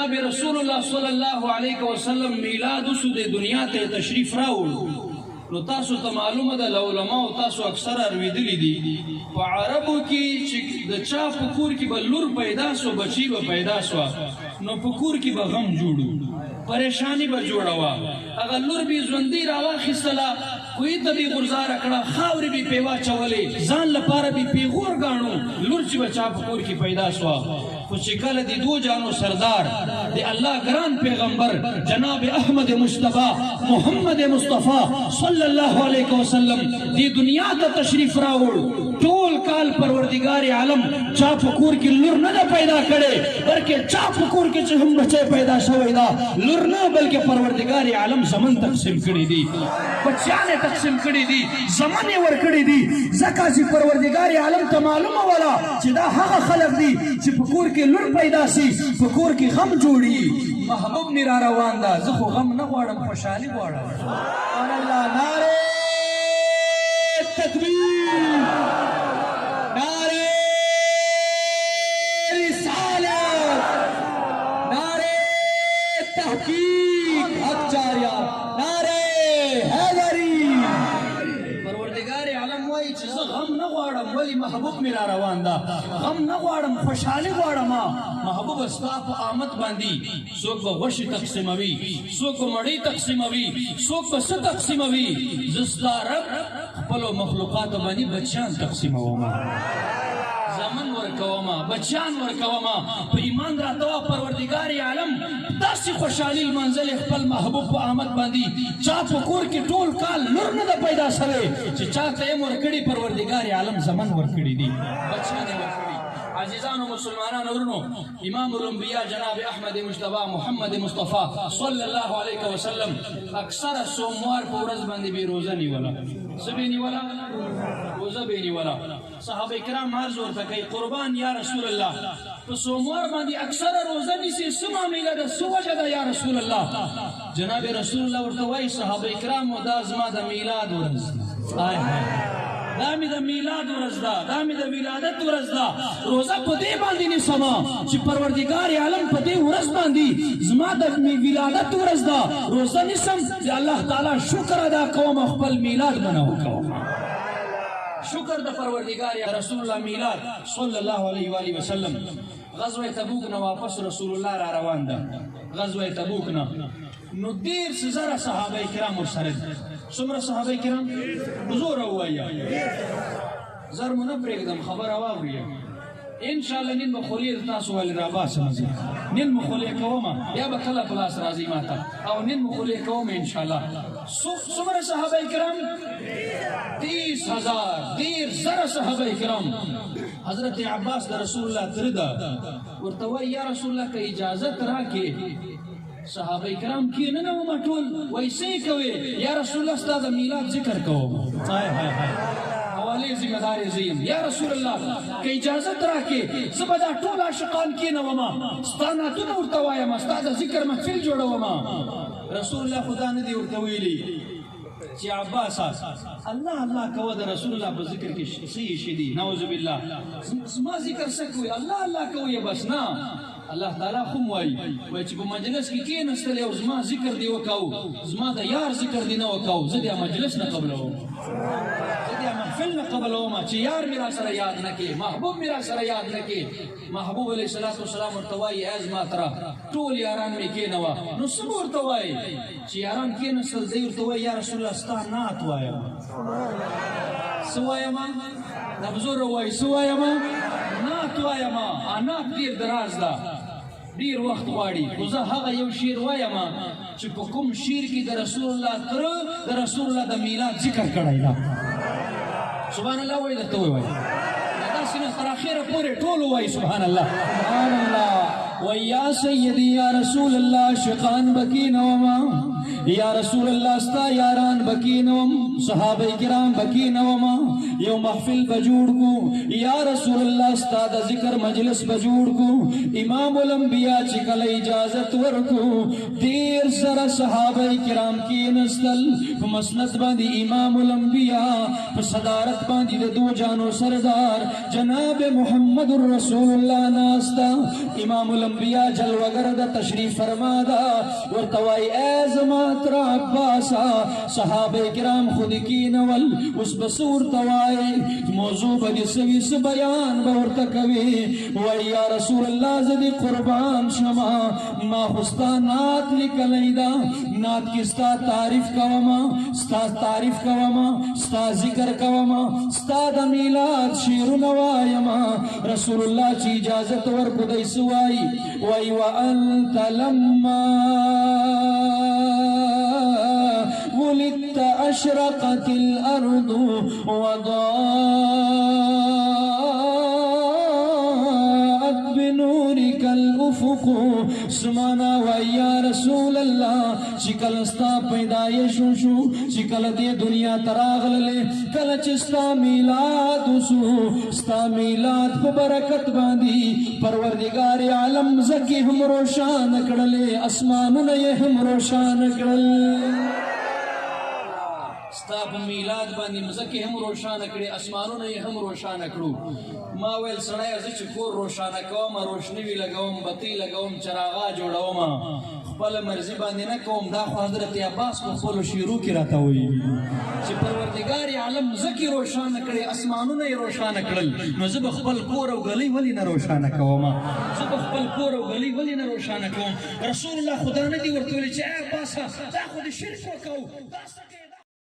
جناب رسول الله صلی الله علیه وسلم میلاد وسو د دنیا ته تشریف راوړ نو تاسو ته معلومه ده علماء تاسو اکثر اورېدلي دي په عربو کې چې د چا په کور کې به لور پیدا سو بچی به پیدا سو نو په کور کې به غم جوړو پریشانی به جوړوا هغه لور به ژوندۍ راواخیستله کوی ته به غرزار کړه خاورې به پیوا چولې ځان لپاره به پیغور غاڼو لور چې بچا په کور کې پیدا سو خو چې کله د دو جانو سردار د الله ګران پیغمبر جناب احمد مصطفی محمد مصطفی صلی الله علیه وسلم دی دنیا ته تشریف راوړ ټول کال پروردگار عالم چا په کور کې لور نه پیدا کړي بلکې چا په کور کې چې هم بچي پیدا شوی دا لور نه بلکې پروردگار عالم زمن تقسیم کړي دي بچیانه تقسیم کړي دي زمانه ور کړي دي زکه چې پروردگار عالم ته معلومه ولا چې دا هغه خلق دي چې په کور کې لور پیدا سي په کور کې غم جوړي محبوب می را روان ده زه خو غم نه غواړم خوشحالي غواړم سبحان الله نعره تکبیر نعره رسالت نعره تحقیق حق جاریہ نعره حیدری پروردگار عالم وایي چې زه غم نه غواړم ولی محبوب می را روان ده غم نه غواړم خوشحالي غواړم محبوب ستا په آمد باندې څوک به غوښې تقسیموي څوک به مړۍ تقسیموي څوک به څه تقسیموي زه ستا رب خپلو مخلوقاتو باندې بچیان تقسیموم زمن ورکوما بچیان ورکوما په ایمان راته پروردگار عالم داسې خوشحالي لمانځلې خپل محبوب په آمد باندې چا په کور کې ټول کال لور نه ده پیدا شوی چې چا ته یې ورکړي پروردگار عالم زمن ورکړي دي بچیان یې ورکړي عزیزانو مسلمانانو ورونو امام الانبیاء جناب احمد مصطفی محمد مصطفی صلی الله علیه وسلم اکثر سوموار په ورځ باندې به روزه نیوله څه به نیوله روزه به نیوله صحابه کرام عرض ورته کوي قربان یا رسول الله په سوموار باندې اکثر روزه نیسي څه معامله ده څه وجه ده یا رسول الله جناب رسول الله ورته وایي صحابه کرام دا زما د میلاد ورځ دا مې د میلاد ورځ ده دا مې د ولادت ورځ ده روزه په دې باندې نیسم چې پروردگار عالم په دې ورځ باندې زما د ولادت ورځ ده روزه نیسم چې الله تعالی شکر ادا کوم خپل میلاد بنو کوم شکر د پروردگار رسول الله میلاد صلی الله علیه و آله وسلم غزوه تبوک نه واپس رسول الله را روان ده غزوه تبوک نه نو ډیر زره صحابه کرام ورسره څومره صحابه کرام حضور وایا زر مونږ پرېږدم خبر واوري ان شاء الله نن مخولې تاسو ول را باسم نن مخولې کوم یا به کله خلاص راځي ماته او نن مخولې کوم ان شاء الله څومره صحابه کرام 30,000 ډیر زره صحابه کرام حضرت عباس د رسول الله تردا ورته وای یا رسول الله که اجازه راکې صحابه کرام کې نه نو مټول وایسې کوي یا رسول الله ستاسو میلاد ذکر کوم هاي هاي هاي حواله ذمہ دار زیم یا رسول الله کې اجازه راکې زبدا ټول عاشقان کې نو ما ستانه ته ورته وایم ستاسو ذکر محفل جوړوم رسول الله خدا نه دی ورته ویلي چې عباس الله الله کوه د رسول الله په ذکر کې صحیح شدي نعوذ بالله ما ذکر سکوي الله الله کوي بس نه الله تعالی خو وای چې په مجلس کې کېناستل او زما ذکر دی وکاو زما د یار ذکر دی نه وکاو زه د مجلس نه قبلوم زه د محفل نه قبلوم چې یار میرا سره یاد نه کې محبوب میرا سره یاد نه کې محبوب علیه الصلاۃ والسلام ورته وای از ما ترا ټول یاران می کې نو نو څو ورته وای چې یاران کېناستل دی ورته وای یا رسول الله ستا نعت وایم سوایم نبزور وای سوایم نعت وایم نعت ډیر دراز ده ډیر وخت غواړي خو زه هغه یو شعر وایم چې په کوم شعر کې د رسول الله تر د رسول الله د میلاد ذکر کړی دا سبحان الله وای درته وای دا سینه تر اخره پورې ټول وای سبحان الله سبحان الله ویا سیدی یا رسول الله شقان بکینوما یا رسول الله ستا یاران بکینوم صحابه کرام بکینوما یو محفل بجوڑ کو یا رسول اللہ استاد ذکر مجلس بجوڑ کو امام الانبیاء چکل اجازت ورکو دیر سر صحابہ کرام کی نستل مسند باندی امام الانبیاء صدارت باندی دو جانو سردار جناب محمد الرسول اللہ ناستا امام الانبیاء جلوہ گرد تشریف فرمادا ورتوائی اے زماتر عباسا صحابہ کرام خود کی نول اس بسور توائی موضوع بدی سویس بیان بورتکوی وی یا رسول اللہ زدی قربان شما ما خستا نات لکلیدہ نات کی ستا تعریف کوما ستا تعریف کوما ستا ذکر کوما ستا دا میلاد شیر نوائیما رسول اللہ چی اجازت ورکو دی سوائی وی وانت لما ولدت اشرقت الارض وضاءت بنورك الافق سمانا ویا رسول اللہ چکل استا پیدایشو شو چکل دی دنیا تراغل لے کل چستا میلاد سو استا میلاد کو برکت باندی پروردگار عالم زکی ہم روشان کڑلے اسمان نے ہم روشان کڑل ستاپ میلاد باندی مزکی ہم روشان کڑی اسمانو نے ہم روشان کڑو ما ویل سڑای ازی چی کور روشان کوم روشنوی لگوم بطی لگوم چراغا جوڑوم خپل مرضی باندی نکوم دا خو حضرت عباس کو خپل شیرو کی راتا ہوئی چی پروردگار عالم زکی روشان کڑی اسمانو نے روشان کڑل نو زب خپل کور او گلی ولی نہ روشان کوم زب خپل کور او گلی ولی نہ روشان کوم رسول اللہ خدا نے دی ورتولی چی اے عباسا دا خود شرک وکاو دا سکے